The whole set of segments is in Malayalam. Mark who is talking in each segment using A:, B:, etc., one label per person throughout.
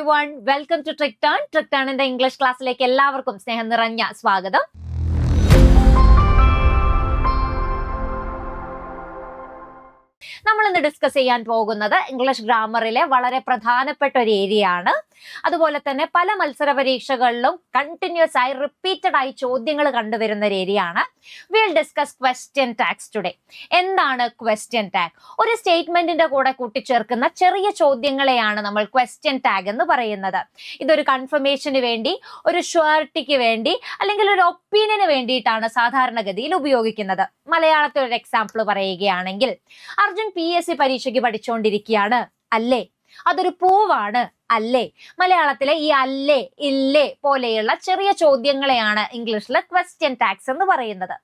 A: everyone, welcome to Trick Turn. Trick Turn in the English ക്ലാസ്സിലേക്ക് എല്ലാവർക്കും സ്നേഹം നിറഞ്ഞ സ്വാഗതം. നമ്മൾ ഇന്ന് ഡിസ്കസ് ചെയ്യാൻ പോകുന്നത് ഇംഗ്ലീഷ് ഗ്രാമറിലെ വളരെ പ്രധാനപ്പെട്ട ഒരു ഏരിയ ആണ്. അതുപോലെ തന്നെ പല മത്സര പരീക്ഷകളിലും കണ്ടിന്യൂസ് ആയി റിപ്പീറ്റഡ് ആയി ചോദ്യങ്ങൾ കണ്ടുവരുന്ന ഒരു ഏരിയ ആണ്. Will discuss question tags today. എന്താണ് ക്വസ്റ്റ്യൻ ടാഗ്? ഒരു സ്റ്റേറ്റ്മെന്റിന്റെ കൂടെ കൂട്ടിച്ചേർക്കുന്ന ചെറിയ ചോദ്യങ്ങളെയാണ് നമ്മൾ ക്വസ്റ്റ്യൻ ടാഗ് എന്ന് പറയുന്നത്. ഇതൊരു കൺഫർമേഷന് വേണ്ടി, ഒരു ഷുവർട്ടിക്ക് വേണ്ടി, അല്ലെങ്കിൽ ഒരു ഒപ്പീനിയന് വേണ്ടിയിട്ടാണ് സാധാരണഗതിയിൽ ഉപയോഗിക്കുന്നത്. മലയാളത്തിൽ ഒരു എക്സാമ്പിൾ പറയുകയാണെങ്കിൽ, അർജുൻ PSC പരീക്ഷയ്ക്ക് പഠിച്ചുകൊണ്ടിരിക്കുകയാണ് അല്ലേ? അതൊരു പൂവാണ് അല്ലേ? മലയാളത്തിലെ ഈ അല്ലേ, ഇല്ലേ പോലെയുള്ള ചെറിയ ചോദ്യങ്ങളെയാണ് ഇംഗ്ലീഷിലെ ക്വസ്റ്റ്യൻ ടാഗ്സ് എന്ന് പറയുന്നത്.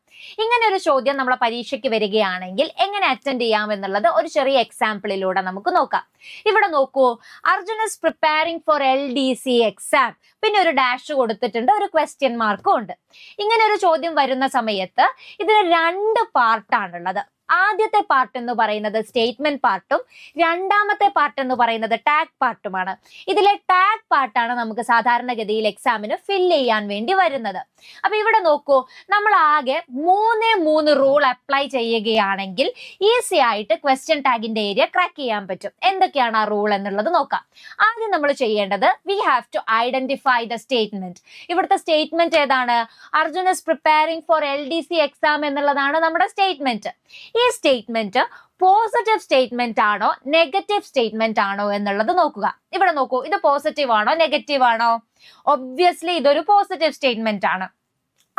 A: ഇങ്ങനെ ഒരു ചോദ്യം നമ്മളെ പരീക്ഷയ്ക്ക് വരികയാണെങ്കിൽ എങ്ങനെ അറ്റൻഡ് ചെയ്യാം എന്നുള്ളത് ഒരു ചെറിയ എക്സാമ്പിളിലൂടെ നമുക്ക് നോക്കാം. ഇവിടെ നോക്കൂ, Arjun is preparing for LDC exam. പിന്നെ ഒരു ഡാഷ് കൊടുത്തിട്ടുണ്ട്, ഒരു ക്വസ്റ്റ്യൻ മാർക്കും ഉണ്ട്. ഇങ്ങനെ ഒരു ചോദ്യം വരുന്ന സമയത്ത് ഇതിന് രണ്ട് പാർട്ടാണുള്ളത്. ആദ്യത്തെ പാർട്ട് എന്ന് പറയുന്നത് സ്റ്റേറ്റ്മെന്റ് പാർട്ടും രണ്ടാമത്തെ പാർട്ട് എന്ന് പറയുന്നത് ടാഗ് പാർട്ടുമാണ്. ഇതിലെ ടാഗ് പാർട്ടാണ് നമുക്ക് സാധാരണഗതിയിൽ എക്സാമിന് ഫില്ല് ചെയ്യാൻ വേണ്ടി വരുന്നത്. അപ്പൊ ഇവിടെ നോക്കൂ, നമ്മൾ ആകെ മൂന്ന് റൂൾ അപ്ലൈ ചെയ്യുകയാണെങ്കിൽ ഈസി ആയിട്ട് ക്വസ്റ്റ്യൻ ടാഗിന്റെ ഏരിയ ക്രാക്ക് ചെയ്യാൻ പറ്റും. എന്തൊക്കെയാണ് ആ റൂൾ എന്നുള്ളത് നോക്കാം. ആദ്യം നമ്മൾ ചെയ്യേണ്ടത്, we have to identify the statement. ഇവിടുത്തെ സ്റ്റേറ്റ്മെന്റ് ഏതാണ്? Arjun is preparing for LDC exam എന്നുള്ളതാണ് നമ്മുടെ സ്റ്റേറ്റ്മെന്റ്. ഈ സ്റ്റേറ്റ്മെന്റ് പോസിറ്റീവ് സ്റ്റേറ്റ്മെന്റ് ആണോ നെഗറ്റീവ് സ്റ്റേറ്റ്മെന്റ് ആണോ എന്നുള്ളത് നോക്കുക. ഇവിടെ നോക്കൂ, ഇത് പോസിറ്റീവ് ആണോ നെഗറ്റീവ് ആണോ? ഒബ്വിയസ്ലി ഇതൊരു പോസിറ്റീവ് സ്റ്റേറ്റ്മെന്റ് ആണ്.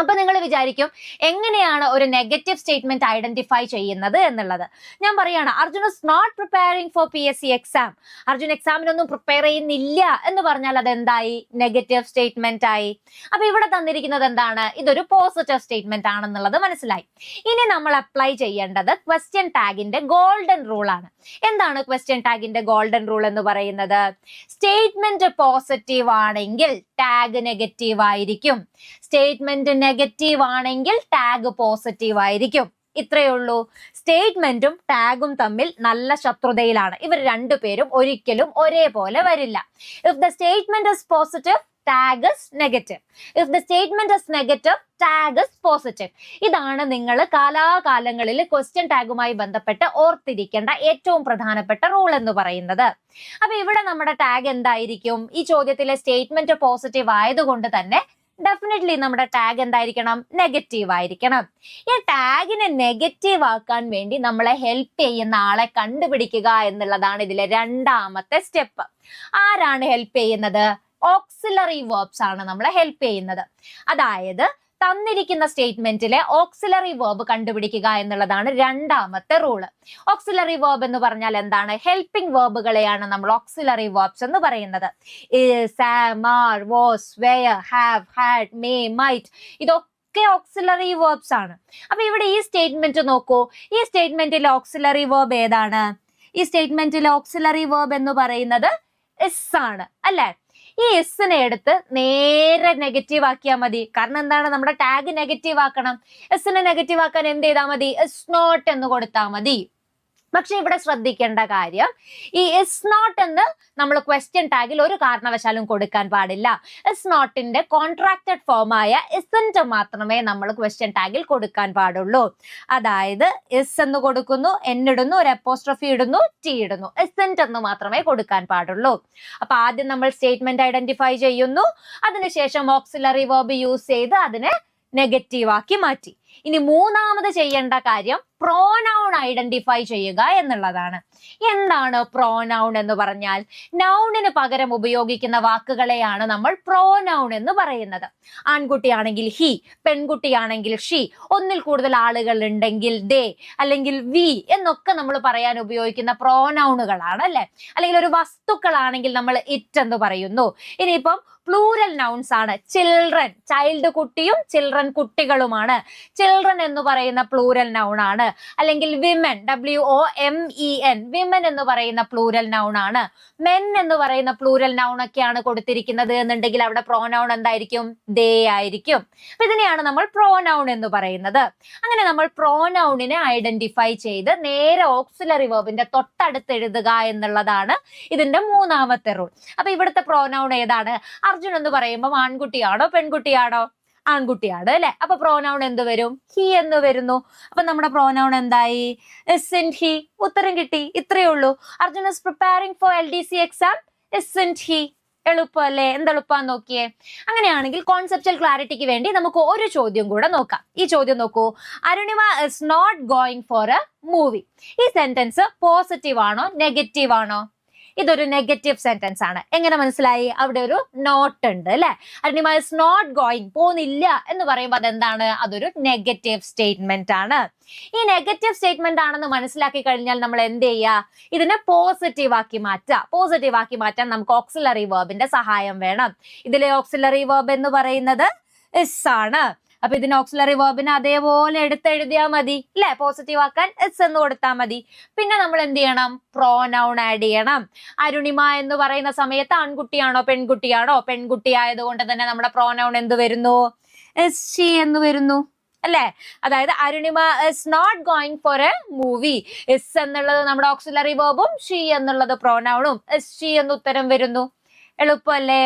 A: അപ്പൊ നിങ്ങൾ വിചാരിക്കും, എങ്ങനെയാണ് ഒരു നെഗറ്റീവ് സ്റ്റേറ്റ്മെന്റ് ഐഡന്റിഫൈ ചെയ്യുന്നത് എന്നുള്ളത്. ഞാൻ പറയാണ്, Arjun is not preparing for PSC exam. Arjun എക്സാമിനൊന്നും പ്രിപ്പയർ ചെയ്യുന്നില്ല എന്ന് പറഞ്ഞാൽ അതെന്തായി? നെഗറ്റീവ് സ്റ്റേറ്റ്മെന്റ് ആയി. അപ്പൊ ഇവിടെ തന്നിരിക്കുന്നത് എന്താണ്? ഇതൊരു പോസിറ്റീവ് സ്റ്റേറ്റ്മെന്റ് ആണെന്നുള്ളത് മനസ്സിലായി. ഇനി നമ്മൾ അപ്ലൈ ചെയ്യേണ്ടത് ക്വസ്റ്റ്യൻ ടാഗിന്റെ ഗോൾഡൻ റൂൾ ആണ്. എന്താണ് ക്വസ്റ്റ്യൻ ടാഗിന്റെ ഗോൾഡൻ റൂൾ എന്ന് പറയുന്നത്? സ്റ്റേറ്റ്മെന്റ് പോസിറ്റീവ് ആണെങ്കിൽ ടാഗ് നെഗറ്റീവ് ആയിരിക്കും. സ്റ്റേറ്റ്മെന്റ് നെഗറ്റീവ് ആണെങ്കിൽ ടാഗ് പോസിറ്റീവ് ആയിരിക്കും. ഇത്രയേ ഉള്ളൂ. സ്റ്റേറ്റ്മെന്റും ടാഗും തമ്മിൽ നല്ല ശത്രുതയിലാണ്. ഇവർ രണ്ടുപേരും ഒരിക്കലും ഒരേപോലെ വരില്ല. If the statement is positive, tag is negative. If the statement is negative, tag is positive. ഇതാണ് നിങ്ങൾ കാലാകാലങ്ങളിൽ ക്വസ്റ്റ്യൻ ടാഗുമായി ബന്ധപ്പെട്ട് ഓർത്തിരിക്കേണ്ട ഏറ്റവും പ്രധാനപ്പെട്ട റൂൾ എന്ന് പറയുന്നത്. അപ്പൊ ഇവിടെ നമ്മുടെ ടാഗ് എന്തായിരിക്കും? ഈ ചോദ്യത്തിലെ സ്റ്റേറ്റ്മെന്റ് പോസിറ്റീവ് ആയതുകൊണ്ട് തന്നെ ഡെഫിനറ്റ്ലി നമ്മുടെ ടാഗ് എന്തായിരിക്കണം? നെഗറ്റീവ് ആയിരിക്കണം. ഈ ടാഗിനെ നെഗറ്റീവ് ആക്കാൻ വേണ്ടി നമ്മളെ ഹെൽപ്പ് ചെയ്യുന്ന ആളെ കണ്ടുപിടിക്കുക എന്നുള്ളതാണ് ഇതിലെ രണ്ടാമത്തെ സ്റ്റെപ്പ്. ആരാണ് ഹെൽപ്പ് ചെയ്യുന്നത്? ഓക്സിലറി വേർബ്സ് ആണ് നമ്മളെ ഹെൽപ്പ് ചെയ്യുന്നത്. അതായത് തന്നിരിക്കുന്ന സ്റ്റേറ്റ്മെന്റിലെ ഓക്സിലറി വേർബ് കണ്ടുപിടിക്കുക എന്നുള്ളതാണ് രണ്ടാമത്തെ റൂള്. ഓക്സിലറി വേർബ് എന്ന് പറഞ്ഞാൽ എന്താണ്? ഹെൽപ്പിംഗ് വേർബുകളെയാണ് നമ്മൾ ഓക്സിലറി വേർബ്സ് എന്ന് പറയുന്നത്. Is, am, are, was, were, have, had, may, might, ഇതൊക്കെ ഓക്സിലറി വേർബ്സ് ആണ്. അപ്പൊ ഇവിടെ ഈ സ്റ്റേറ്റ്മെന്റ് നോക്കൂ. ഈ സ്റ്റേറ്റ്മെന്റിലെ ഓക്സിലറി വേർബ് ഏതാണ്? ഈ സ്റ്റേറ്റ്മെന്റിലെ ഓക്സിലറി വേർബ് എന്ന് പറയുന്നത് ഇസ് ആണ് അല്ലെ? ഈ എസ്സിനെ എടുത്ത് നേരെ നെഗറ്റീവ് ആക്കിയാൽ മതി. കാരണം എന്താണ്? നമ്മുടെ ടാഗ് നെഗറ്റീവ് ആക്കണം. എസ്സിനെ നെഗറ്റീവ് ആക്കാൻ എന്ത് ചെയ്താൽ മതി? ഇസ് നോട്ട് എന്ന് കൊടുത്താൽ മതി. പക്ഷെ ഇവിടെ ശ്രദ്ധിക്കേണ്ട കാര്യം, ഈ ഇസ് നോട്ട് എന്ന് നമ്മൾ ക്വസ്റ്റ്യൻ ടാഗിൽ ഒരു കാരണവശാലും കൊടുക്കാൻ പാടില്ല. ഇസ് നോട്ടിന്റെ കോൺട്രാക്റ്റഡ് ഫോമായ ഇസന്റ് മാത്രമേ നമ്മൾ ക്വസ്റ്റ്യൻ ടാഗിൽ കൊടുക്കാൻ പാടുള്ളൂ. അതായത് ഇസ് എന്ന് കൊടുക്കുന്നു, എന്നിടുന്നു, ഒരു അപ്പോസ്ട്രോഫി ഇടുന്നു, ടി ഇടുന്നു. ഇസന്റ് എന്ന് മാത്രമേ കൊടുക്കാൻ പാടുള്ളൂ. അപ്പൊ ആദ്യം നമ്മൾ സ്റ്റേറ്റ്മെന്റ് ഐഡന്റിഫൈ ചെയ്യുന്നു, അതിനുശേഷം ഓക്സിലറി വേർബ് യൂസ് ചെയ്ത് അതിനെ നെഗറ്റീവ് ആക്കി മാറ്റി. ഇനി മൂന്നാമത് ചെയ്യേണ്ട കാര്യം പ്രോനൗൺ ഐഡന്റിഫൈ ചെയ്യുക എന്നുള്ളതാണ്. എന്താണ് പ്രോനൗൺ എന്ന് പറഞ്ഞാൽ? നൗണിന് പകരം ഉപയോഗിക്കുന്ന വാക്കുകളെയാണ് നമ്മൾ പ്രോനൗൺ എന്ന് പറയുന്നത്. ആൺകുട്ടിയാണെങ്കിൽ ഹി, പെൺകുട്ടിയാണെങ്കിൽ ഷീ, ഒന്നിൽ കൂടുതൽ ആളുകൾ ഉണ്ടെങ്കിൽ ദേ, അല്ലെങ്കിൽ വി എന്നൊക്കെ നമ്മൾ പറയാൻ ഉപയോഗിക്കുന്ന പ്രോനൗണുകളാണ് അല്ലെ? അല്ലെങ്കിൽ ഒരു വസ്തുക്കളാണെങ്കിൽ നമ്മൾ ഇറ്റ് എന്ന് പറയുന്നു. ഇനിയിപ്പം പ്ലൂറൽ നൗൺസ് ആണ്. ചിൽഡ്രൻ, ചൈൽഡ് കുട്ടിയും ചിൽഡ്രൻ കുട്ടികളുമാണ്. ചിൽഡ്രൻ എന്ന് പറയുന്ന പ്ലൂരൽ നൗൺ ആണ്, അല്ലെങ്കിൽ വിമൻ WOMEN വിമൻ എന്ന് പറയുന്ന പ്ലൂരൽ നൗൺ ആണ്, മെൻ എന്ന് പറയുന്ന പ്ലൂരൽ നൗൺ ഒക്കെയാണ് കൊടുത്തിരിക്കുന്നത് എന്നുണ്ടെങ്കിൽ അവിടെ പ്രോനൗൺ എന്തായിരിക്കും? ദേ ആയിരിക്കും. അപ്പൊ ഇതിനെയാണ് നമ്മൾ പ്രോനൗൺ എന്ന് പറയുന്നത്. അങ്ങനെ നമ്മൾ പ്രോനൗണിനെ ഐഡന്റിഫൈ ചെയ്ത് നേരെ ഓക്സിലറി വെർബിന്റെ തൊട്ടടുത്ത് എഴുതുക എന്നുള്ളതാണ് ഇതിന്റെ മൂന്നാമത്തെ റൂൾ. അപ്പൊ ഇവിടുത്തെ പ്രോനൗൺ ഏതാണ്? അർജുൻ എന്ന് പറയുമ്പോൾ ആൺകുട്ടിയാണോ പെൺകുട്ടിയാണോ? ആൺകുട്ടിയാണ് അല്ലെ. അപ്പൊ പ്രോനൗൺ എന്ത് വരും? ഹി എന്ന് വരുന്നു. അപ്പൊ നമ്മുടെ പ്രോനൗൺ എന്തായി? isn't he. ഉത്തരം കിട്ടി. ഇത്രയേ ഉള്ളൂ. Arjun is preparing for LDC exam. isn't he. എളുപ്പമല്ലേ? എന്തെളുപ്പാന്ന് നോക്കിയേ. അങ്ങനെയാണെങ്കിൽ കോൺസെപ്റ്റൽ ക്ലാരിറ്റിക്ക് വേണ്ടി നമുക്ക് ഒരു ചോദ്യം കൂടെ നോക്കാം. ഈ ചോദ്യം നോക്കൂ. Arunima is not going for a movie. ഈ സെന്റൻസ് പോസിറ്റീവ് ആണോ നെഗറ്റീവ് ആണോ? ഇതൊരു നെഗറ്റീവ് സെന്റൻസ് ആണ്. എങ്ങനെ മനസ്സിലായി? അവിടെ ഒരു നോട്ട് ഉണ്ട് അല്ലെ. അരുണിമ ഇസ് നോട്ട് ഗോയിങ്, പോകുന്നില്ല എന്ന് പറയുമ്പോൾ അതെന്താണ്? അതൊരു നെഗറ്റീവ് സ്റ്റേറ്റ്മെന്റ് ആണ്. ഈ നെഗറ്റീവ് സ്റ്റേറ്റ്മെന്റ് ആണെന്ന് മനസ്സിലാക്കി കഴിഞ്ഞാൽ നമ്മൾ എന്ത് ചെയ്യുക? ഇതിനെ പോസിറ്റീവ് ആക്കി മാറ്റുക. പോസിറ്റീവ് ആക്കി മാറ്റാൻ നമുക്ക് ഓക്സിലറി വെർബിന്റെ സഹായം വേണം. ഇതിലെ ഓക്സിലറി വെർബ് എന്ന് പറയുന്നത് ഇസ് ആണ്. അപ്പൊ ഇതിന് ഓക്സിലറി വെർബിനെ അതേപോലെ എടുത്തെഴുതിയാൽ മതി അല്ലെ. പോസിറ്റീവ് ആക്കാൻ ഇസ് എന്ന് കൊടുത്താൽ മതി. പിന്നെ നമ്മൾ എന്ത് ചെയ്യണം? പ്രോനൗൺ ആഡ് ചെയ്യണം. അരുണിമ എന്ന് പറയുന്ന സമയത്ത് ആൺകുട്ടിയാണോ പെൺകുട്ടിയാണോ? പെൺകുട്ടി ആയതുകൊണ്ട് തന്നെ നമ്മുടെ പ്രോനൗൺ എന്ത് വരുന്നു? ഇസ് ഷീ എന്ന് വരുന്നു അല്ലെ. അതായത് Arunima is not going for a movie. Is എന്നുള്ളത് നമ്മുടെ ഓക്സിലറി വെർബും ഷീ എന്നുള്ളത് പ്രോനൗണും. ഇസ് ഷീ എന്ന് ഉത്തരം വരുന്നു. എളുപ്പമല്ലേ?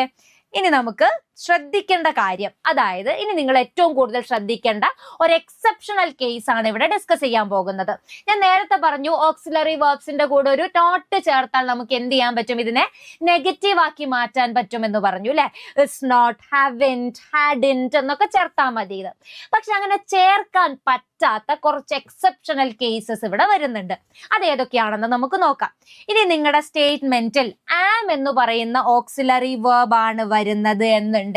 A: ഇനി നമുക്ക് ശ്രദ്ധിക്കേണ്ട കാര്യം, അതായത് ഇനി നിങ്ങൾ ഏറ്റവും കൂടുതൽ ശ്രദ്ധിക്കേണ്ട ഒരു എക്സെപ്ഷണൽ കേസ് ആണ് ഇവിടെ ഡിസ്കസ് ചെയ്യാൻ പോകുന്നത്. ഞാൻ നേരത്തെ പറഞ്ഞു ഓക്സിലറി വെർബ്സിന്റെ കൂടെ ഒരു നോട്ട് ചേർത്താൽ നമുക്ക് എന്ത് ചെയ്യാൻ പറ്റും? ഇതിനെ നെഗറ്റീവ് ആക്കി മാറ്റാൻ പറ്റും എന്ന് പറഞ്ഞു അല്ലെ. ഇസ് നോട്ട്, ഹാവൻറ്റ്, ഹാഡിൻറ്റ് എന്നൊക്കെ ചേർത്താൽ മതി ഇത്. പക്ഷെ അങ്ങനെ ചേർക്കാൻ പറ്റാത്ത കുറച്ച് എക്സെപ്ഷണൽ കേസസ് ഇവിടെ വരുന്നുണ്ട്. അത് ഏതൊക്കെയാണെന്ന് നമുക്ക് നോക്കാം. ഇനി നിങ്ങളുടെ സ്റ്റേറ്റ്മെന്റിൽ ആം എന്ന് പറയുന്ന ഓക്സിലറി വെർബ് ആണ് വരുന്നത് എന്നുണ്ടെങ്കിൽ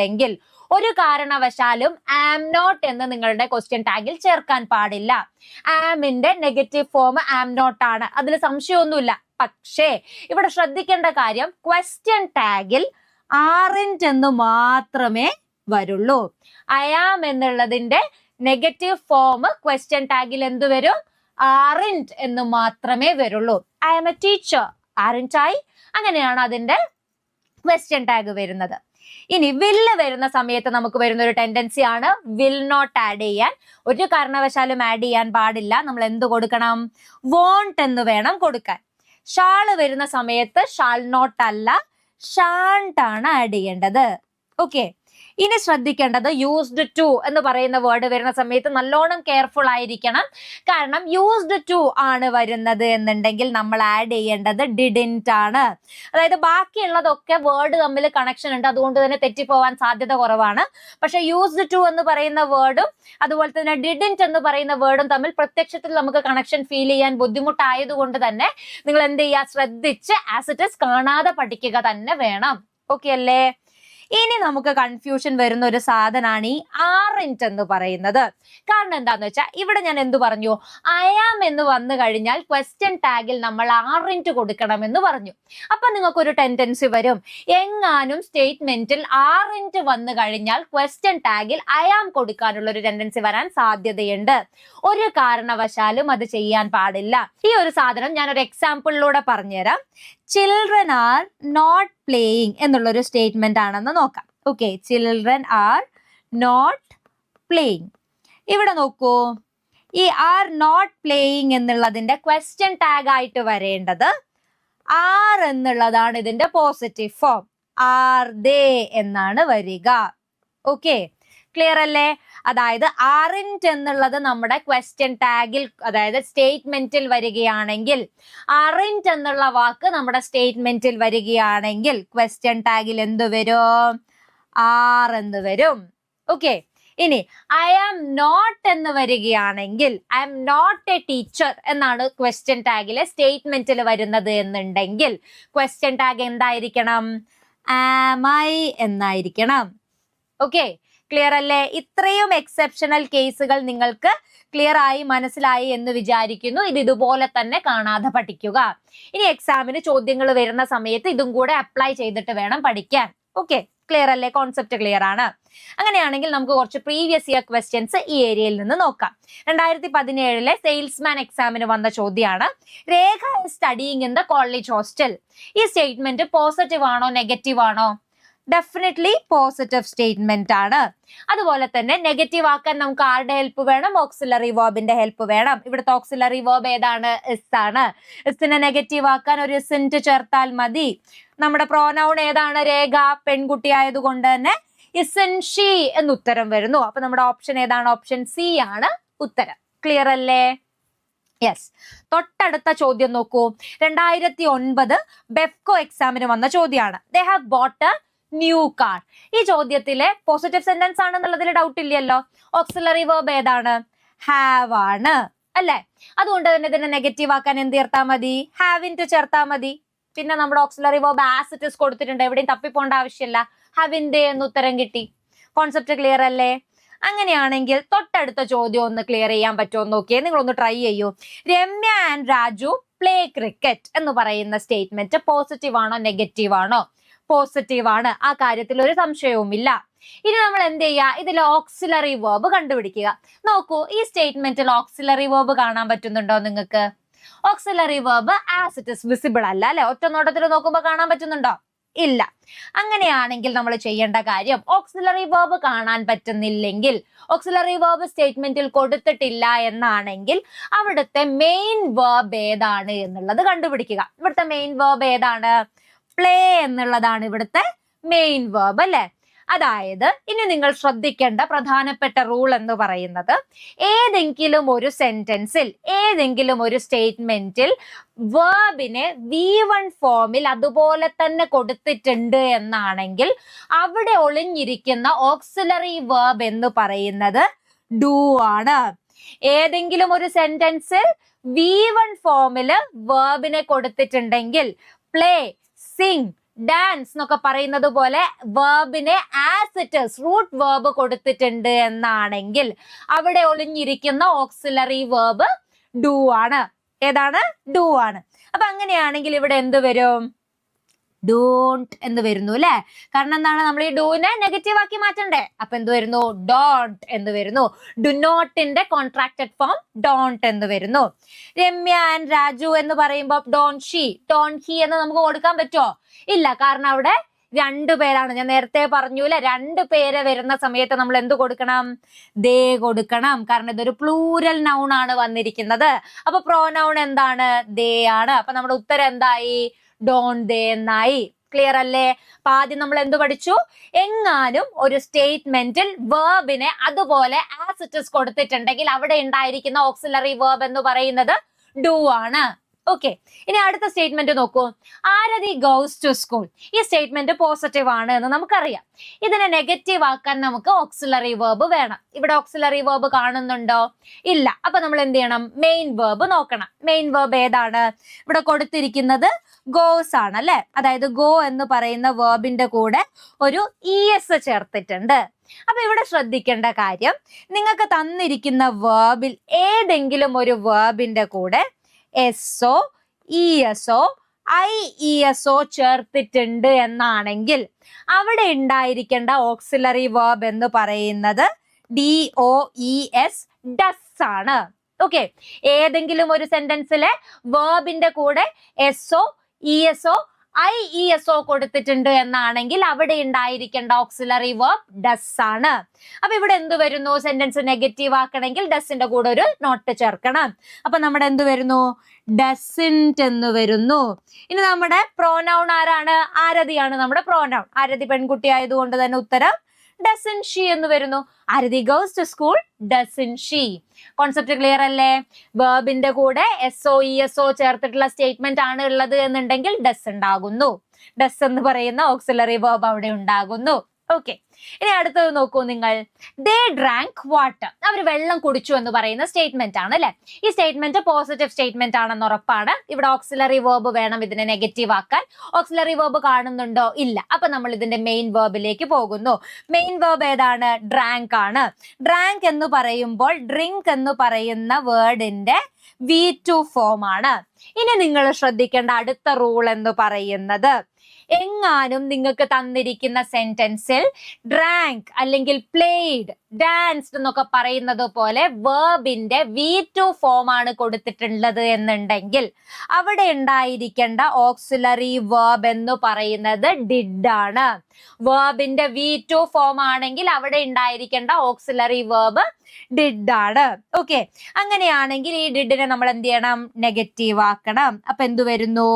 A: ഒരു കാരണവശാലും ആം നോട്ട് എന്ന് നിങ്ങളുടെ ക്വസ്റ്റ്യൻ ടാഗിൽ ചേർക്കാൻ പാടില്ല. ആമിന്റെ നെഗറ്റീവ് ഫോം ആം നോട്ട് ആണ്, അതിൽ സംശയമൊന്നുമില്ല. പക്ഷേ ഇവിടെ ശ്രദ്ധിക്കേണ്ട കാര്യം, ക്വസ്റ്റ്യൻ ടാഗിൽ ആറിന്റ് എന്ന് മാത്രമേ വരുള്ളൂ. അയാം എന്നുള്ളതിന്റെ നെഗറ്റീവ് ഫോം ക്വസ്റ്റ്യൻ ടാഗിൽ എന്ത് വരും? ആറിന്റ് എന്ന് മാത്രമേ വരുള്ളൂ. I am a teacher, aren't I, അങ്ങനെയാണ് അതിന്റെ ക്വസ്റ്റ്യൻ ടാഗ് വരുന്നത്. ഇനി വില്ല് വരുന്ന സമയത്ത് നമുക്ക് വരുന്ന ഒരു ടെൻഡൻസി ആണ് വിൽ നോട്ട് ആഡ് ചെയ്യാൻ. ഒരു കാരണവശാലും ആഡ് ചെയ്യാൻ പാടില്ല. നമ്മൾ എന്ത് കൊടുക്കണം? വോണ്ട് എന്ന് വേണം കൊടുക്കാൻ. ഷാള് വരുന്ന സമയത്ത് ഷാൾ നോട്ട് അല്ല, ഷാണ്ട് ആണ് ആഡ് ചെയ്യേണ്ടത്. ഓക്കെ. ഇനി ശ്രദ്ധിക്കേണ്ടത് യൂസ്ഡ് ടു എന്ന് പറയുന്ന വേർഡ് വരുന്ന സമയത്ത് നല്ലോണം കെയർഫുൾ ആയിരിക്കണം. കാരണം യൂസ്ഡ് ടു ആണ് വരുന്നത് എന്നുണ്ടെങ്കിൽ നമ്മൾ ആഡ് ചെയ്യേണ്ടത് ഡിഡിൻറ്റ് ആണ്. അതായത് ബാക്കിയുള്ളതൊക്കെ വേർഡ് തമ്മിൽ കണക്ഷൻ ഉണ്ട്, അതുകൊണ്ട് തന്നെ തെറ്റിപ്പോവാൻ സാധ്യത കുറവാണ്. പക്ഷെ യൂസ്ഡ് ടു എന്ന് പറയുന്ന വേർഡും അതുപോലെ തന്നെ ഡിഡിൻറ്റ് എന്ന് പറയുന്ന വേർഡും തമ്മിൽ പ്രത്യക്ഷത്തിൽ നമുക്ക് കണക്ഷൻ ഫീൽ ചെയ്യാൻ ബുദ്ധിമുട്ടായതുകൊണ്ട് തന്നെ നിങ്ങൾ എന്ത് ചെയ്യുക? ശ്രദ്ധിച്ച് ആസ് ഇറ്റ് ഈസ് കാണാതെ പഠിക്കുക തന്നെ വേണം. ഓക്കെ അല്ലേ? ഇനി നമുക്ക് കൺഫ്യൂഷൻ വരുന്ന ഒരു സാധനമാണ് ഈ ആറിന്റ് എന്ന് പറയുന്നത്. കാരണം എന്താന്ന് വെച്ചാൽ ഇവിടെ ഞാൻ എന്ത് പറഞ്ഞു? അയാം എന്ന് വന്നു കഴിഞ്ഞാൽ ക്വസ്റ്റ്യൻ ടാഗിൽ നമ്മൾ ആറിന്റ് കൊടുക്കണം എന്ന് പറഞ്ഞു. അപ്പൊ നിങ്ങൾക്കൊരു ടെൻഡൻസി വരും, എങ്ങാനും സ്റ്റേറ്റ്മെന്റിൽ ആറിന്റ് വന്നു കഴിഞ്ഞാൽ ക്വസ്റ്റ്യൻ ടാഗിൽ അയാം കൊടുക്കാനുള്ള ഒരു ടെൻഡൻസി വരാൻ സാധ്യതയുണ്ട്. ഒരു കാരണവശാലും അത് ചെയ്യാൻ പാടില്ല. ഈ ഒരു സാധനം ഞാൻ ഒരു എക്സാമ്പിളിലൂടെ പറഞ്ഞുതരാം. ചിൽഡ്രൻ ആർ നോട്ട് പ്ലേയിങ് എന്നുള്ളൊരു സ്റ്റേറ്റ്മെന്റ് ആണെന്ന് നോക്കാം. Okay, children are not playing. ഇവിടെ നോക്കൂ, ഈ ആർ നോട്ട് പ്ലേയിങ് എന്നുള്ളതിന്റെ ക്വസ്റ്റ്യൻ ടാഗ് ആയിട്ട് വരേണ്ടത് ആർ എന്നുള്ളതാണ് ഇതിന്റെ പോസിറ്റീവ് ഫോം. ആർ ദേ എന്നാണ് വരിക. ഓക്കെ, ക്ലിയർ അല്ലേ? അതായത് ആറിന്റ് എന്നുള്ളത് നമ്മുടെ ക്വസ്റ്റ്യൻ ടാഗിൽ, അതായത് സ്റ്റേറ്റ്മെന്റിൽ വരികയാണെങ്കിൽ, ആറിന്റ് എന്നുള്ള വാക്ക് നമ്മുടെ സ്റ്റേറ്റ്മെന്റിൽ വരികയാണെങ്കിൽ ക്വസ്റ്റ്യൻ ടാഗിൽ എന്ത് വരും? ആർ എന്ന് വരും. ഓക്കെ. ഇനി ഐ ആം നോട്ട് എന്ന് വരികയാണെങ്കിൽ, I am not a teacher എന്നാണ് ക്വസ്റ്റ്യൻ ടാഗിലെ സ്റ്റേറ്റ്മെന്റിൽ വരുന്നത് എന്നുണ്ടെങ്കിൽ ക്വസ്റ്റ്യൻ ടാഗ് എന്തായിരിക്കണം? ആം ഐ എന്നായിരിക്കണം. ഓക്കെ, ക്ലിയർ അല്ലേ? ഇത്രയും എക്സെപ്ഷണൽ കേസുകൾ നിങ്ങൾക്ക് ക്ലിയർ ആയി മനസ്സിലായി എന്ന് വിചാരിക്കുന്നു. ഇത് ഇതുപോലെ തന്നെ കാണാതെ പഠിക്കുക. ഇനി എക്സാമിന് ചോദ്യങ്ങൾ വരുന്ന സമയത്ത് ഇതും കൂടെ അപ്ലൈ ചെയ്തിട്ട് വേണം പഠിക്കാൻ. ഓക്കെ. ക്ലിയർ അല്ലേ? കോൺസെപ്റ്റ് ക്ലിയർ ആണ്. അങ്ങനെയാണെങ്കിൽ നമുക്ക് കുറച്ച് പ്രീവിയസ് ഇയർ ക്വസ്റ്റ്യൻസ് ഈ ഏരിയയിൽ നിന്ന് നോക്കാം. 2017 സെയിൽസ്മാൻ എക്സാമിന് വന്ന ചോദ്യമാണ്. Rekha studying in the college hostel. ഈ സ്റ്റേറ്റ്മെന്റ് പോസിറ്റീവ് ആണോ നെഗറ്റീവ് ആണോ? ഡെഫിനറ്റ്ലി പോസിറ്റീവ് സ്റ്റേറ്റ്മെന്റ് ആണ്. അതുപോലെ തന്നെ നെഗറ്റീവ് ആക്കാൻ നമുക്ക് ആരുടെ ഹെൽപ്പ് വേണം? ഓക്സിലറി വേർബിന്റെ ഹെൽപ്പ് വേണം. ഇവിടുത്തെ ഓക്സിലറി വേർബ് ഏതാണ്? ഇസ് ആണ്. ഇസിനെ നെഗറ്റീവ് ആക്കാൻ ഒരു ഇസിന്റ് ചേർത്താൽ മതി. നമ്മുടെ പ്രോനൗൺ ഏതാണ്? രേഖ പെൺകുട്ടി ആയതുകൊണ്ട് തന്നെ ഇസൻ ഷീ എന്ന് ഉത്തരം വരുന്നു. അപ്പൊ നമ്മുടെ ഓപ്ഷൻ ഏതാണ്? ഓപ്ഷൻ സി ആണ് ഉത്തരം. ക്ലിയർ അല്ലേ? യെസ്. തൊട്ടടുത്ത ചോദ്യം നോക്കൂ. 2009 ബെഫ്കോ എക്സാമിന് വന്ന ചോദ്യമാണ്. They have bought A new car. ഈ ചോദ്യത്തിലെ പോസിറ്റീവ് സെന്റൻസ് ആണെന്നുള്ളതിൽ ഡൗട്ട് ഇല്ലല്ലോ. ഓക്സിലറി വേർബ് ഏതാണ്? ഹാവ് ആണ് അല്ലെ? അതുകൊണ്ട് തന്നെ ഇതിനെ നെഗറ്റീവ് ആക്കാൻ എന്ത് ചേർത്താൽ മതി? ഹാവിൻറ്റ് ചേർത്താൽ മതി. പിന്നെ നമ്മുടെ auxiliary verb as it is കൊടുത്തിട്ടുണ്ട്. എവിടെയും തപ്പിപ്പോണ്ട ആവശ്യമില്ല. ഹാവിന്റെ എന്ന് ഉത്തരം കിട്ടി. കോൺസെപ്റ്റ് ക്ലിയർ അല്ലേ? അങ്ങനെയാണെങ്കിൽ തൊട്ടടുത്ത ചോദ്യം ഒന്ന് ക്ലിയർ ചെയ്യാൻ പറ്റുമോ നോക്കിയേ. നിങ്ങളൊന്ന് ട്രൈ ചെയ്യൂ. Ramya and Raju play cricket എന്ന് പറയുന്ന സ്റ്റേറ്റ്മെന്റ് പോസിറ്റീവ് ആണോ നെഗറ്റീവ് ആണോ? പോസിറ്റീവ് ആണ്. ആ കാര്യത്തിൽ ഒരു സംശയവുമില്ല. ഇനി നമ്മൾ എന്ത് ചെയ്യുക? ഇതിൽ ഓക്സിലറി വേർബ് കണ്ടുപിടിക്കുക. നോക്കൂ, ഈ സ്റ്റേറ്റ്മെന്റിൽ ഓക്സിലറി വേർബ് കാണാൻ പറ്റുന്നുണ്ടോ നിങ്ങൾക്ക്? Auxiliary verb as it is visible അല്ല അല്ലെ? ഒറ്റ നോട്ടത്തിൽ നോക്കുമ്പോൾ കാണാൻ പറ്റുന്നുണ്ടോ? ഇല്ല. അങ്ങനെയാണെങ്കിൽ നമ്മൾ ചെയ്യേണ്ട കാര്യം, ഓക്സിലറി വേർബ് കാണാൻ പറ്റുന്നില്ലെങ്കിൽ, ഓക്സിലറി വേർബ് സ്റ്റേറ്റ്മെന്റിൽ കൊടുത്തിട്ടില്ല എന്നാണെങ്കിൽ അവിടുത്തെ മെയിൻ വേർബ് ഏതാണ് എന്നുള്ളത് കണ്ടുപിടിക്കുക. ഇവിടുത്തെ മെയിൻ വേർബ് ഏതാണ്? പ്ലേ എന്നുള്ളതാണ് ഇവിടുത്തെ മെയിൻ വേർബ് അല്ലെ? അതായത് ഇനി നിങ്ങൾ ശ്രദ്ധിക്കേണ്ട പ്രധാനപ്പെട്ട റൂൾ എന്ന് പറയുന്നത്, ഏതെങ്കിലും ഒരു സെന്റൻസിൽ, ഏതെങ്കിലും ഒരു സ്റ്റേറ്റ്മെന്റിൽ വേർബിനെ V1 ഫോമിൽ അതുപോലെ തന്നെ കൊടുത്തിട്ടുണ്ട് എന്നാണെങ്കിൽ അവിടെ ഒളിഞ്ഞിരിക്കുന്ന ഓക്സിലറി വേർബ് എന്ന് പറയുന്നത് ഡു ആണ്. ഏതെങ്കിലും ഒരു സെന്റൻസിൽ V1 ഫോമില് വേർബിനെ കൊടുത്തിട്ടുണ്ടെങ്കിൽ പ്ലേ, സിംഗ്, ഡാൻസ് എന്നൊക്കെ പറയുന്നത് പോലെ വേർബിനെ as it is root verb കൊടുത്തിട്ടുണ്ട് എന്നാണെങ്കിൽ അവിടെ ഒളിഞ്ഞിരിക്കുന്ന ഓക്സിലറി വേർബ് ഡു ആണ്. ഏതാണ്? ഡു ആണ്. അപ്പൊ അങ്ങനെയാണെങ്കിൽ ഇവിടെ എന്ത് വരും? ഡോണ്ട് എന്ന് വരുന്നു അല്ലെ? കാരണം എന്താണ്? നമ്മൾ ഈ ഡൂനെ നെഗറ്റീവ് ആക്കി മാറ്റണ്ടേ? അപ്പൊ എന്ത് വരുന്നു? ഡോണ്ട് എന്ന് വരുന്നു. ഡു നോട്ടിന്റെ കോൺട്രാക്റ്റഡ് ഫോം ഡോണ്ട് എന്ന് വരുന്നു. രമ്യ ആൻഡ് രാജു എന്ന് പറയുമ്പോൾ ഡോണ്ട് ഷീ, ഡോണ്ട് ഹി എന്ന് നമുക്ക് കൊടുക്കാൻ പറ്റുമോ? ഇല്ല. കാരണം അവിടെ രണ്ടു പേരാണ്. ഞാൻ നേരത്തെ പറഞ്ഞൂല്ലേ, രണ്ടു പേര് വരുന്ന സമയത്ത് നമ്മൾ എന്ത് കൊടുക്കണം? ദേ കൊടുക്കണം. കാരണം ഇതൊരു പ്ലൂരൽ നൗൺ ആണ് വന്നിരിക്കുന്നത്. അപ്പൊ പ്രോനൗൺ എന്താണ്? ദേ ആണ്. അപ്പൊ നമ്മുടെ ഉത്തരം എന്തായി? ഡോണ്ട് ദേ എന്നായി. ക്ലിയർ അല്ലേ? അപ്പൊ ആദ്യം നമ്മൾ എന്ത് പഠിച്ചു? എങ്ങാനും ഒരു സ്റ്റേറ്റ്മെന്റിൽ വേർബിനെ അതുപോലെ ആസ് ഇറ്റ് ഈസ് കൊടുത്തിട്ടുണ്ടെങ്കിൽ അവിടെ ഉണ്ടായിരിക്കുന്ന ഓക്സിലറി വേർബ് എന്ന് പറയുന്നത് ഡു ആണ്. ഓക്കെ. ഇനി അടുത്ത സ്റ്റേറ്റ്മെന്റ് നോക്കൂ. ആരതി ഗോസ് ടു സ്കൂൾ. ഈ സ്റ്റേറ്റ്മെന്റ് പോസിറ്റീവ് ആണ് എന്ന് നമുക്കറിയാം. ഇതിനെ നെഗറ്റീവ് ആക്കാൻ നമുക്ക് ഓക്സിലറി വേർബ് വേണം. ഇവിടെ ഓക്സിലറി വേർബ് കാണുന്നുണ്ടോ? ഇല്ല. അപ്പൊ നമ്മൾ എന്ത് ചെയ്യണം? മെയിൻ വേർബ് നോക്കണം. മെയിൻ വേർബ് ഏതാണ്? ഇവിടെ കൊടുത്തിരിക്കുന്നത് ഗോസ് ആണ് അല്ലെ? അതായത് ഗോ എന്ന് പറയുന്ന വേർബിന്റെ കൂടെ ഒരു ES ചേർത്തിട്ടുണ്ട്. അപ്പൊ ഇവിടെ ശ്രദ്ധിക്കേണ്ട കാര്യം, നിങ്ങൾക്ക് തന്നിരിക്കുന്ന വേർബിൽ ഏതെങ്കിലും ഒരു വേർബിന്റെ കൂടെ SO, ESO, IESO ചേർത്തിട്ടുണ്ട് എന്നാണെങ്കിൽ അവിടെ ഉണ്ടായിരിക്കേണ്ട ഓക്സിലറി വേർബ് എന്ന് പറയുന്നത് DOES, ഡസ് ആണ്. ഓക്കെ. ഏതെങ്കിലും ഒരു സെന്റൻസിലെ വേർബിന്റെ കൂടെ SO, ESO, IESO കൊടുത്തിട്ടുണ്ട് എന്നാണെങ്കിൽ അവിടെ ഉണ്ടായിരിക്കേണ്ട ഓക്സിലറി വേർബ് ഡസ് ആണ്. അപ്പൊ ഇവിടെ എന്ത് വരുന്നു? സെന്റൻസ് നെഗറ്റീവ് ആക്കണമെങ്കിൽ ഡസിന്റെ കൂടെ ഒരു നോട്ട് ചേർക്കണം. അപ്പൊ നമ്മുടെ എന്ത് വരുന്നു? ഡസിന്റ് എന്ന് വരുന്നു. ഇനി നമ്മുടെ പ്രോനൗൺ ആരാണ്? ആരതിയാണ് നമ്മുടെ പ്രോനൗൺ. ആരതി പെൺകുട്ടി ആയതുകൊണ്ട് തന്നെ ഉത്തരം doesn't she എന്ന് വരുന്നു. ആരതി goes to school, doesn't she? Concept clear അല്ലേ? വേർബിന്റെ കൂടെ SO, ESO ചേർത്തിട്ടുള്ള സ്റ്റേറ്റ്മെന്റ് ആണ് ഉള്ളത് എന്നുണ്ടെങ്കിൽ ഡസ് ഉണ്ടാകുന്നു. ഡസ് എന്ന് പറയുന്ന ഓക്സിലറി വേർബ് അവിടെ ഉണ്ടാകുന്നു. ഓക്കെ. ഇനി അടുത്തത് നോക്കൂ നിങ്ങൾ. ദേ ഡ്രാങ്ക് വാട്ടർ. അവർ വെള്ളം കുടിച്ചു എന്ന് പറയുന്ന സ്റ്റേറ്റ്മെന്റ് ആണ് അല്ലെ? ഈ സ്റ്റേറ്റ്മെന്റ് പോസിറ്റീവ് സ്റ്റേറ്റ്മെന്റ് ആണെന്ന് ഉറപ്പാണ്. ഇവിടെ ഓക്സിലറി വേർബ് വേണം ഇതിനെ നെഗറ്റീവ് ആക്കാൻ. ഓക്സിലറി വേർബ് കാണുന്നുണ്ടോ? ഇല്ല. അപ്പൊ നമ്മൾ ഇതിന്റെ മെയിൻ വേർബിലേക്ക് പോകുന്നു. മെയിൻ വേർബ് ഏതാണ്? ഡ്രാങ്ക് ആണ്. ഡ്രാങ്ക് എന്ന് പറയുമ്പോൾ ഡ്രിങ്ക് എന്ന് പറയുന്ന വേർഡിന്റെ V2 ഫോം ആണ്. ഇനി നിങ്ങൾ ശ്രദ്ധിക്കേണ്ട അടുത്ത റൂൾ എന്ന് പറയുന്നത്, എങ്ങാനും നിങ്ങൾക്ക് തന്നിരിക്കുന്ന സെന്റൻസിൽ ഡ്രാങ്ക് അല്ലെങ്കിൽ പ്ലേഡ്, ഡാൻസ്ഡ് എന്നൊക്കെ പറയുന്നത് പോലെ വേർബിന്റെ V2 ഫോം ആണ് കൊടുത്തിട്ടുള്ളത് എന്നുണ്ടെങ്കിൽ അവിടെ ഉണ്ടായിരിക്കേണ്ട ഓക്സിലറി വേർബ് എന്ന് പറയുന്നത് ഡിഡ് ആണ്. വേർബിന്റെ V2 ഫോം ആണെങ്കിൽ അവിടെ ഉണ്ടായിരിക്കേണ്ട ഓക്സിലറി വേർബ് ഡിഡ് ആണ്. ഓക്കെ, അങ്ങനെയാണെങ്കിൽ ഈ ഡിഡിനെ നമ്മൾ എന്ത് ചെയ്യണം? നെഗറ്റീവ് ആക്കണം. അപ്പൊ എന്ത് വരുന്നു?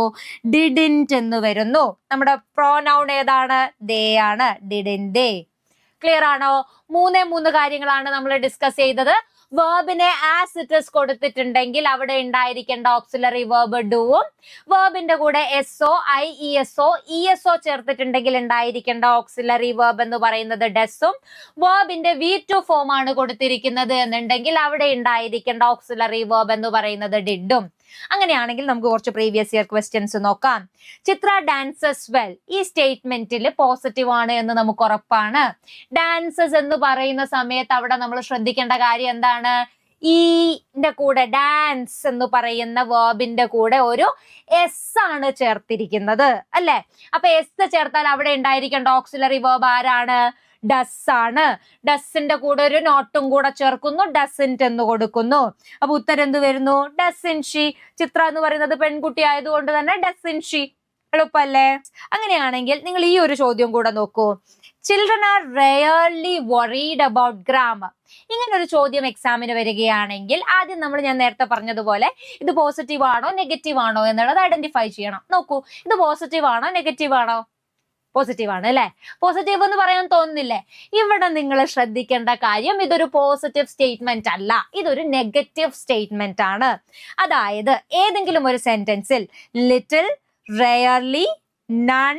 A: ഡിഡിന്റ് എന്ന് വരുന്നു. നമ്മുടെ പ്രോനൗൺ ഏതാണ്? ദേ ആണ്. Didn't they. ക്ലിയർ ആണോ? മൂന്ന് കാര്യങ്ങളാണ് നമ്മൾ ഡിസ്കസ് ചെയ്തത്. വേർബിനെ ആസ് ഇറ്റ് ഇസ് കൊടുത്തിട്ടുണ്ടെങ്കിൽ അവിടെ ഉണ്ടായിരിക്കേണ്ട ഓക്സിലറി വേർബ് ഡൂവും, വേർബിന്റെ കൂടെ എസ്ഒ, ഇഎസ്ഒ ചേർത്തിട്ടുണ്ടെങ്കിൽ ഉണ്ടായിരിക്കേണ്ട ഓക്സിലറി വേർബ് എന്ന് പറയുന്നത് ഡെസ്സും, വേർബിന്റെ V2 ഫോം ആണ് കൊടുത്തിരിക്കുന്നത് എന്നുണ്ടെങ്കിൽ അവിടെ ഉണ്ടായിരിക്കേണ്ട ഓക്സിലറി വേർബ് എന്ന് പറയുന്നത് ഡിഡും. അങ്ങനെയാണെങ്കിൽ നമുക്ക് കുറച്ച് പ്രീവിയസ് ഇയർ ക്വസ്റ്റ്യൻസ് നോക്കാം. ചിത്ര ഡാൻസസ് വെൽ, ഈ സ്റ്റേറ്റ്മെന്റിൽ പോസിറ്റീവ് ആണ് എന്ന് നമുക്ക് ഉറപ്പാണ്. ഡാൻസസ് എന്ന് പറയുന്ന സമയത്ത് അവിടെ നമ്മൾ ശ്രദ്ധിക്കേണ്ട കാര്യം എന്താണ്? ഈന്റെ കൂടെ, ഡാൻസ് എന്ന് പറയുന്ന വേർബിന്റെ കൂടെ ഒരു എസ് ആണ് ചേർത്തിരിക്കുന്നത് അല്ലെ? അപ്പൊ എസ് ചേർത്താൽ അവിടെ ഉണ്ടായിരിക്കേണ്ട ഓക്സിലറി വേർബ് ആരാണ്? ഡസ് ആണ്. ഡസിന്റെ കൂടെ ഒരു നോട്ടും കൂടെ ചേർക്കുന്നു, ഡസിന്റ് എന്ന് കൊടുക്കുന്നു. അപ്പൊ ഉത്തരം എന്ത് വരുന്നു? Doesn't Xi. ചിത്ര എന്ന് പറയുന്നത് പെൺകുട്ടി ആയതുകൊണ്ട് തന്നെ ഡസിൻ ഷി. എളുപ്പല്ലേ? അങ്ങനെയാണെങ്കിൽ നിങ്ങൾ ഈ ഒരു ചോദ്യം കൂടെ നോക്കൂ. Children are rarely worried about grammar. ഇങ്ങനെ ഒരു ചോദ്യം എക്സാമിന് വരികയാണെങ്കിൽ ആദ്യം ഞാൻ നേരത്തെ പറഞ്ഞതുപോലെ ഇത് പോസിറ്റീവ് ആണോ നെഗറ്റീവ് ആണോ എന്നുള്ളത് ഐഡന്റിഫൈ ചെയ്യണം. നോക്കൂ, ഇത് പോസിറ്റീവ് ആണോ നെഗറ്റീവ് ആണോ? പോസിറ്റീവ് ആണ് അല്ലെ? പോസിറ്റീവ് എന്ന് പറയാൻ തോന്നുന്നില്ലേ? ഇവിടെ നിങ്ങൾ ശ്രദ്ധിക്കേണ്ട കാര്യം ഇതൊരു പോസിറ്റീവ് സ്റ്റേറ്റ്മെന്റ് അല്ല, ഇതൊരു നെഗറ്റീവ് സ്റ്റേറ്റ്മെന്റ് ആണ്. അതായത് ഏതെങ്കിലും ഒരു സെന്റൻസിൽ little, rarely, none,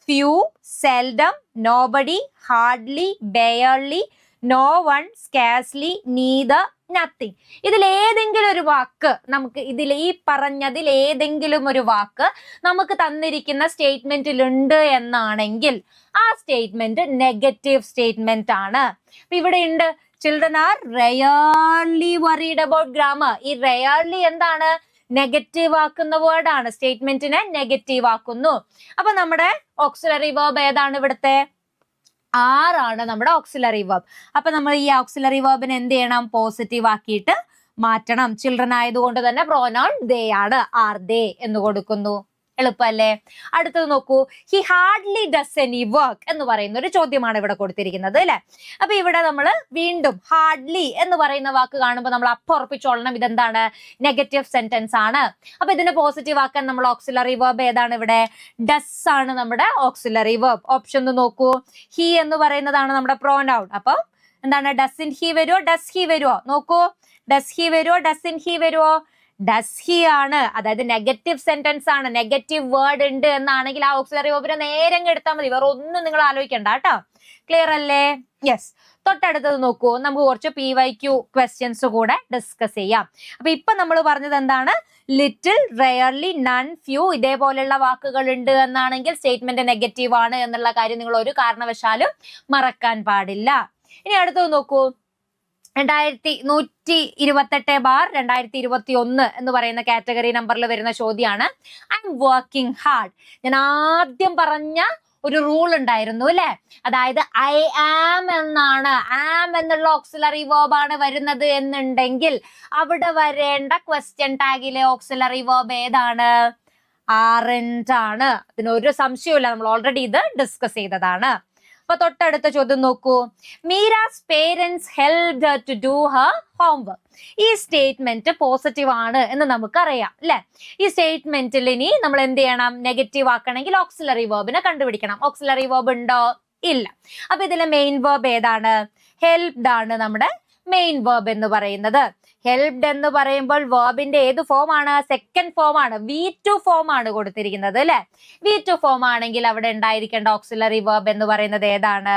A: few, seldom, nobody, hardly, barely, no one, scarcely, neither, nothing, ഇതിൽ ഏതെങ്കിലും ഒരു വാക്ക് നമുക്ക് ഈ പറഞ്ഞതിൽ ഏതെങ്കിലും ഒരു വാക്ക് നമുക്ക് തന്നിരിക്കുന്ന സ്റ്റേറ്റ്മെന്റിൽ ഉണ്ട് എന്നാണെങ്കിൽ ആ സ്റ്റേറ്റ്മെന്റ് നെഗറ്റീവ് സ്റ്റേറ്റ്മെന്റ് ആണ്. ഇവിടെ ഉണ്ട് children are rarely worried about grammar. ഈ റെയർലി എന്താണ്? നെഗറ്റീവ് ആക്കുന്ന വേർഡ് ആണ്, സ്റ്റേറ്റ്മെന്റിനെ നെഗറ്റീവ് ആക്കുന്നു. അപ്പൊ നമ്മുടെ ഓക്സിലറി വേർബ് ഏതാണ്? ഇവിടുത്തെ ആറാണ് നമ്മുടെ ഓക്സിലറി വേർബ്. അപ്പൊ നമ്മൾ ഈ ഓക്സിലറി വേർബിനെ എന്ത് ചെയ്യണം? പോസിറ്റീവ് ആക്കിയിട്ട് മാറ്റണം. ചിൽഡ്രൻ ആയതുകൊണ്ട് തന്നെ പ്രോനൗൺ ദേ ആണ്, ആർ ദേ എന്ന് കൊടുക്കുന്നു. എളുപ്പല്ലേ? അടുത്തത് നോക്കൂ. He hardly does any work എന്ന് പറയുന്ന ഒരു ചോദ്യമാണ് ഇവിടെ കൊടുത്തിരിക്കുന്നത് അല്ലെ? അപ്പൊ ഇവിടെ നമ്മൾ വീണ്ടും ഹാർഡ്ലി എന്ന് പറയുന്ന വാക്ക് കാണുമ്പോൾ നമ്മൾ അപ്പം ഉറപ്പിച്ചോളണം ഇതെന്താണ്? നെഗറ്റീവ് സെന്റൻസ് ആണ്. അപ്പൊ ഇതിനെ പോസിറ്റീവ് ആക്കാൻ നമ്മൾ ഓക്സിലറി വേർബ് ഏതാണ്? ഇവിടെ ഡസ് ആണ് നമ്മുടെ ഓക്സിലറി വേർബ്. ഓപ്ഷൻ നോക്കൂ. ഹി എന്ന് പറയുന്നതാണ് നമ്മുടെ പ്രോനൗൺ. അപ്പൊ എന്താണ്? ഡസിൻ ഹി വരുവോ? ഡസ് ഹി വരുവോ? നോക്കൂ, ഡസ് ഹി വരുവോ? ഡസിൻ ഹി വരുവോ? ഡസ് ഹി ആണ്. അതായത് നെഗറ്റീവ് സെന്റൻസ് ആണ്, നെഗറ്റീവ് വേർഡ് ഉണ്ട് എന്നാണെങ്കിൽ ആ ഓക്സിലറി വേർബിനെ നേരെ എടുത്താൽ മതി, വേറെ ഒന്നും നിങ്ങൾ ആലോചിക്കണ്ട കേട്ടോ. ക്ലിയർ അല്ലേ? യെസ്. തൊട്ടടുത്തത് നോക്കൂ, നമുക്ക് കുറച്ച് PYQ ക്വസ്റ്റ്യൻസ് കൂടെ ഡിസ്കസ് ചെയ്യാം. അപ്പൊ ഇപ്പൊ നമ്മൾ പറഞ്ഞത് എന്താണ്? ലിറ്റിൽ, റെയർലി, നൺ, ഫ്യൂ ഇതേപോലെയുള്ള വാക്കുകൾ ഉണ്ട് എന്നാണെങ്കിൽ സ്റ്റേറ്റ്മെന്റ് നെഗറ്റീവ് ആണ് എന്നുള്ള കാര്യം നിങ്ങൾ ഒരു കാരണവശാലും മറക്കാൻ പാടില്ല. ഇനി അടുത്തത് നോക്കൂ. 2128/2021 എന്ന് പറയുന്ന കാറ്റഗറി നമ്പറിൽ വരുന്ന ചോദ്യമാണ്. I am working hard. ഞാൻ ആദ്യം പറഞ്ഞ ഒരു റൂൾ ഉണ്ടായിരുന്നു അല്ലെ? അതായത് ഐ ആം എന്നാണ്, ആം എന്നുള്ള ഓക്സിലറി വേർബ് ആണ് വരുന്നത് എന്നുണ്ടെങ്കിൽ അവിടെ വരേണ്ട ക്വസ്റ്റ്യൻ ടാഗിലെ ഓക്സിലറി വേർബ് ഏതാണ്? ആറന്റ് ആണ്. അതിനൊരു സംശയമില്ല, നമ്മൾ ഓൾറെഡി ഇത് ഡിസ്കസ് ചെയ്തതാണ്. അപ്പൊ തൊട്ടടുത്ത ചോദ്യം നോക്കൂ. Meera's parents helped her to do her homework. ഈ സ്റ്റേറ്റ്മെന്റ് പോസിറ്റീവ് ആണ് എന്ന് നമുക്കറിയാം അല്ലെ? ഈ സ്റ്റേറ്റ്മെന്റിൽ ഇനി നമ്മൾ എന്ത് ചെയ്യണം? നെഗറ്റീവ് ആക്കണമെങ്കിൽ ഓക്സിലറി വേർബിനെ കണ്ടുപിടിക്കണം. ഓക്സിലറി വേർബ് ഉണ്ടോ? ഇല്ല. അപ്പൊ ഇതിലെ മെയിൻ വേർബ് ഏതാണ്? ഹെൽപ്ഡ് ആണ് നമ്മുടെ മെയിൻ വേർബ് എന്ന് പറയുന്നത്. ഹെൽപ്ഡ് എന്ന് പറയുമ്പോൾ വേർബിന്റെ ഏത് ഫോം ആണ്? സെക്കൻഡ് ഫോം ആണ്, V2 ഫോം ആണ് കൊടുത്തിരിക്കുന്നത് അല്ലെ? V2 ഫോം ആണെങ്കിൽ അവിടെ ഉണ്ടായിരിക്കേണ്ട ഓക്സിലറി വേർബ് എന്ന് പറയുന്നത് ഏതാണ്?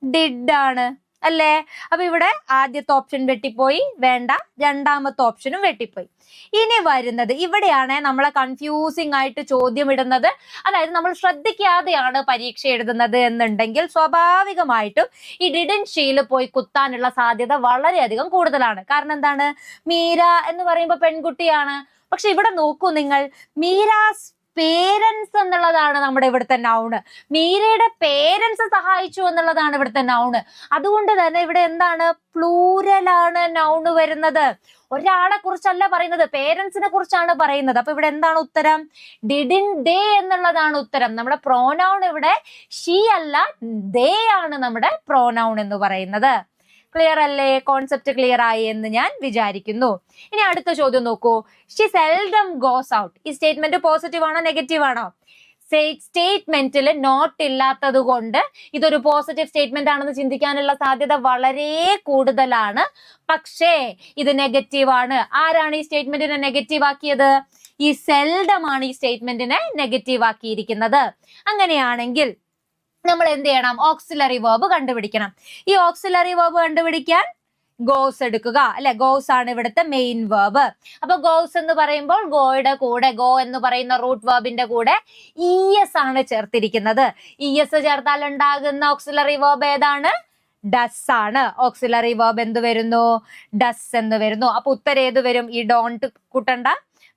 A: ഡിഡ് ആണ് അല്ലേ? അപ്പൊ ഇവിടെ ആദ്യത്തെ ഓപ്ഷൻ വെട്ടിപ്പോയി, വേണ്ട. രണ്ടാമത്തെ ഓപ്ഷനും വെട്ടിപ്പോയി. ഇനി വരുന്നത് ഇവിടെയാണ് നമ്മളെ കൺഫ്യൂസിംഗ് ആയിട്ട് ചോദ്യം ഇടുന്നത്. അതായത് നമ്മൾ ശ്രദ്ധിക്കാതെയാണ് പരീക്ഷ എഴുതുന്നത് എന്നുണ്ടെങ്കിൽ സ്വാഭാവികമായിട്ടും ഈ ഡിഡൻ ഷീൽ പോയി കുത്താനുള്ള സാധ്യത വളരെയധികം കൂടുതലാണ്. കാരണം എന്താണ്? മീര എന്ന് പറയുമ്പോൾ പെൺകുട്ടിയാണ്. പക്ഷെ ഇവിടെ നോക്കൂ നിങ്ങൾ, മീരാസ് പേരൻസ് എന്നുള്ളതാണ് നമ്മുടെ ഇവിടുത്തെ നൗണ്. മീരയുടെ പേരൻസ് സഹായിച്ചു എന്നുള്ളതാണ് ഇവിടുത്തെ നൗണ്. അതുകൊണ്ട് തന്നെ ഇവിടെ എന്താണ്? പ്ലൂരലാണ് നൗണ് വരുന്നത്. ഒരാളെ കുറിച്ചല്ല പറയുന്നത്, പേരൻസിനെ കുറിച്ചാണ് പറയുന്നത്. അപ്പൊ ഇവിടെ എന്താണ് ഉത്തരം? ഡിഡിൻ ദേ എന്നുള്ളതാണ് ഉത്തരം. നമ്മുടെ പ്രോനൗൺ ഇവിടെ ഷീ അല്ല, ദേ ആണ് നമ്മുടെ പ്രോനൗൺ എന്ന് പറയുന്നത്. ക്ലിയർ അല്ലേ? കോൺസെപ്റ്റ് ക്ലിയർ ആയി എന്ന് ഞാൻ വിചാരിക്കുന്നു. ഇനി അടുത്ത ചോദ്യം നോക്കൂ. She seldom goes out. ഈ സ്റ്റേറ്റ്മെന്റ് പോസിറ്റീവ് ആണോ നെഗറ്റീവ് ആണോ? സ്റ്റേറ്റ്മെന്റിൽ നോട്ട് ഇല്ലാത്തത് കൊണ്ട് ഇതൊരു പോസിറ്റീവ് സ്റ്റേറ്റ്മെന്റ് ആണെന്ന് ചിന്തിക്കാനുള്ള സാധ്യത വളരെ കൂടുതലാണ്. പക്ഷേ ഇത് നെഗറ്റീവ് ആണ്. ആരാണ് ഈ സ്റ്റേറ്റ്മെന്റിനെ നെഗറ്റീവ് ആക്കിയത്? ഈ സെൽഡം ആണ് ഈ സ്റ്റേറ്റ്മെന്റിനെ നെഗറ്റീവ് ആക്കിയിരിക്കുന്നത്. അങ്ങനെയാണെങ്കിൽ നമ്മൾ എന്ത് ചെയ്യണം? ഓക്സിലറി വേർബ് കണ്ടുപിടിക്കണം. ഈ ഓക്സിലറി വേർബ് കണ്ടുപിടിക്കാൻ ഗോസ് എടുക്കുക, അല്ലെ? ഗോസ് ആണ് ഇവിടുത്തെ മെയിൻ വേർബ്. അപ്പൊ ഗോസ് എന്ന് പറയുമ്പോൾ ഗോയുടെ കൂടെ, ഗോ എന്ന് പറയുന്ന റൂട്ട് വേർബിന്റെ കൂടെ ES ആണ് ചേർത്തിരിക്കുന്നത്. ES ചേർത്താൽ ഉണ്ടാകുന്ന ഓക്സിലറി വേർബ് ഏതാണ്? ഡസ് ആണ്. ഓക്സിലറി വേർബ് എന്ത് വരുന്നു? ഡസ് എന്ന് വരുന്നു. അപ്പൊ ഉത്തരം ഏത് വരും? ഈ ഡോണ്ട് കൂട്ടണ്ട.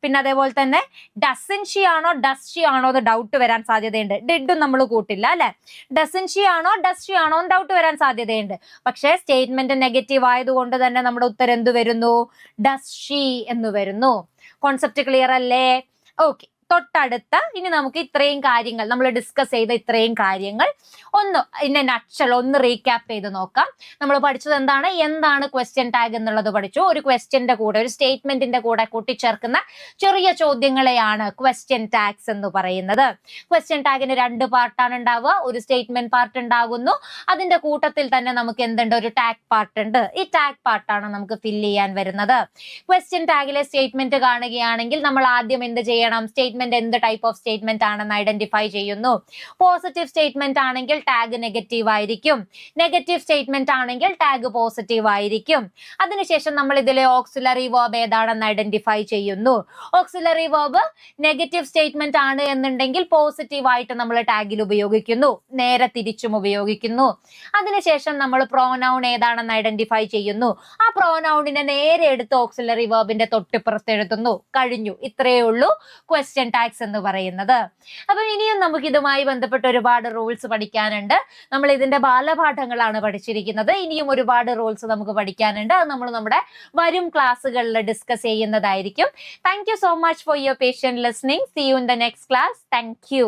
A: പിന്നെ അതേപോലെ തന്നെ ഡസൻ ഷി ആണോ ഡസ് ഷി ആണോ എന്ന് ഡൗട്ട് വരാൻ സാധ്യതയുണ്ട്. ഡിഡും നമ്മൾ കൂട്ടില്ല, അല്ലെ? ഡസൻ ഷി ആണോ ഡസ് ഷി ആണോ എന്ന് ഡൗട്ട് വരാൻ സാധ്യതയുണ്ട്. പക്ഷേ സ്റ്റേറ്റ്മെന്റ് നെഗറ്റീവ് ആയതുകൊണ്ട് തന്നെ നമ്മുടെ ഉത്തരം എന്ത് വരുന്നു? ഡസ് ഷി എന്ന് വരുന്നു. കോൺസെപ്റ്റ് ക്ലിയർ അല്ലേ? ഓക്കെ. തൊട്ടടുത്ത ഇനി നമുക്ക് ഇത്രയും കാര്യങ്ങൾ നമ്മൾ ഡിസ്കസ് ചെയ്ത ഇത്രയും കാര്യങ്ങൾ ഒന്ന് നട്ഷൽ ഒന്ന് റീക്യാപ്പ് ചെയ്ത് നോക്കാം. നമ്മൾ പഠിച്ചത് എന്താണ് ക്വസ്റ്റ്യൻ ടാഗ് എന്നുള്ളത് പഠിച്ചു. ഒരു ക്വസ്റ്റ്യന്റെ കൂടെ, ഒരു സ്റ്റേറ്റ്മെന്റിന്റെ കൂടെ കൂട്ടിച്ചേർക്കുന്ന ചെറിയ ചോദ്യങ്ങളെയാണ് ക്വസ്റ്റ്യൻ ടാഗ്സ് എന്ന് പറയുന്നത്. ക്വസ്റ്റ്യൻ ടാഗിന് 2 പാർട്ടാണ് ഉണ്ടാവുക. ഒരു സ്റ്റേറ്റ്മെന്റ് പാർട്ട് ഉണ്ടാകുന്നു, അതിന്റെ കൂട്ടത്തിൽ തന്നെ നമുക്ക് എന്തുണ്ട്? ഒരു ടാഗ് പാർട്ട് ഉണ്ട്. ഈ ടാഗ് പാർട്ടാണ് നമുക്ക് ഫില്ല് ചെയ്യാൻ വരുന്നത്. ക്വസ്റ്റ്യൻ ടാഗിലെ സ്റ്റേറ്റ്മെന്റ് കാണുകയാണെങ്കിൽ നമ്മൾ ആദ്യം എന്ത് ചെയ്യണം? സ്റ്റേറ്റ്മെന്റ് എന്ത് ടൈപ്പ് ഓഫ് സ്റ്റേറ്റ്മെന്റ് ആണെന്ന് ഐഡന്റിഫൈ ചെയ്യുന്നു. പോസിറ്റീവ് സ്റ്റേറ്റ്മെന്റ് ആണെങ്കിൽ ടാഗ് നെഗറ്റീവ് ആയിരിക്കും. നെഗറ്റീവ് സ്റ്റേറ്റ്മെന്റ് ആണെങ്കിൽ ടാഗ് പോസിറ്റീവ് ആയിരിക്കും. അതിനുശേഷം നമ്മൾ ഇതിലെ ഓക്സിലറി വേർബ് ഏതാണെന്ന് ഐഡന്റിഫൈ ചെയ്യുന്നു. ഓക്സിലറി വേർബ് നെഗറ്റീവ് സ്റ്റേറ്റ്മെന്റ് ആണ് എന്നുണ്ടെങ്കിൽ പോസിറ്റീവ് ആയിട്ട് നമ്മൾ ടാഗിൽ ഉപയോഗിക്കുന്നു, നേരെ തിരിച്ചും ഉപയോഗിക്കുന്നു. അതിനുശേഷം നമ്മൾ പ്രോനൗൺ ഏതാണെന്ന് ഐഡന്റിഫൈ ചെയ്യുന്നു. ആ പ്രോനൗണിനെ നേരെ എടുത്ത് ഓക്സിലറി വേർബിന്റെ തൊട്ടിപ്പുറത്ത് എഴുതുന്നു. കഴിഞ്ഞു. ഇത്രയേ ഉള്ളൂ ക്വസ്റ്റ്യൻ ടാഗ്സ് എന്ന് പറയുന്നത്. അപ്പൊ ഇനിയും നമുക്ക് ഇതുമായി ബന്ധപ്പെട്ട് ഒരുപാട് റൂൾസ് പഠിക്കാനുണ്ട്. നമ്മൾ ഇതിന്റെ ബാലപാഠങ്ങളാണ് പഠിച്ചിരിക്കുന്നത്. ഇനിയും ഒരുപാട് റൂൾസ് നമുക്ക് പഠിക്കാനുണ്ട്. അത് നമ്മൾ നമ്മുടെ വരും ക്ലാസ്സുകളിൽ ഡിസ്കസ് ചെയ്യുന്നതായിരിക്കും. Thank you so much for your patient listening. See you in the next class. Thank U.